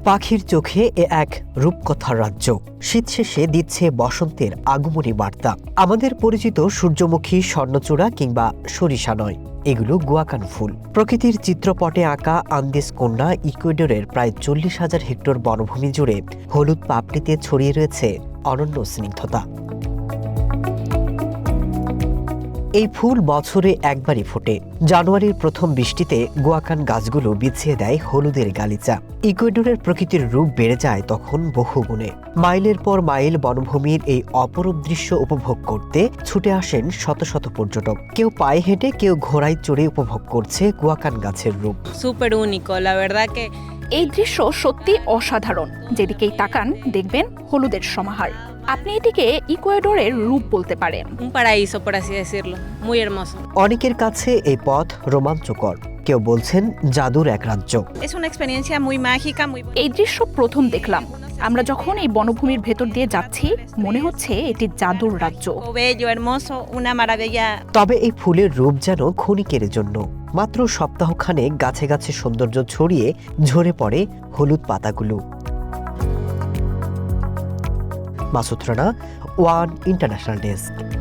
পাখির চোখে এ এক রূপকথার রাজ্য। শীত শেষে দিচ্ছে বসন্তের আগমনী বার্তা। আমাদের পরিচিত সূর্যমুখী, স্বর্ণচূড়া কিংবা সরিষা নয়, এগুলো গুয়াকান ফুল। প্রকৃতির চিত্রপটে আঁকা আন্দেস কন্যা ইকুয়েডরের প্রায় 40,000 হেক্টর বনভূমি জুড়ে হলুদ পাপড়িতে ছড়িয়ে রয়েছে অনন্য স্নিগ্ধতা। এই ফুল বছরে একবারই ফোটে। জানুয়ারির প্রথম বৃষ্টিতে গুয়াকান গাছগুলো বিছিয়ে দেয় হলুদের গালিচা। ইকুয়েডরের প্রকৃতির রূপ বেড়ে যায় তখন বহুগুণে। মাইলের পর মাইল বনভূমির এই অপরূপ দৃশ্য উপভোগ করতে ছুটে আসেন শত শত পর্যটক। কেউ পায়ে হেঁটে, কেউ ঘোড়ায় চড়ে উপভোগ করছে গুয়াকান গাছের রূপ। súper único, la verdad que এই দৃশ্য সত্যি অসাধারণ। যেদিকেই তাকান দেখবেন হলুদের সমাহার। আপনি এটিকে ইকুয়েডরের রূপ বলতে পারেন। un paraíso, por así decirlo, muy hermoso. অনেকের কাছে এই পথ রোমাঞ্চকর, কেউ বলছেন জাদুর এক রাজ্য। Es una experiencia muy mágica, muy এই দৃশ্য প্রথম দেখলাম। আমরা যখন এই বনভূমির ভেতর দিয়ে যাচ্ছি, মনে হচ্ছে এটি জাদুর রাজ্য। bello, hermoso, una maravilla. তবে এই ফুলের রূপ যেন ক্ষণিকের জন্য। মাত্র সপ্তাহখানেক গাছে গাছে সৌন্দর্য ছড়িয়ে ঝরে পড়ে হলুদ পাতাগুলো। Masud Rana, one international desk.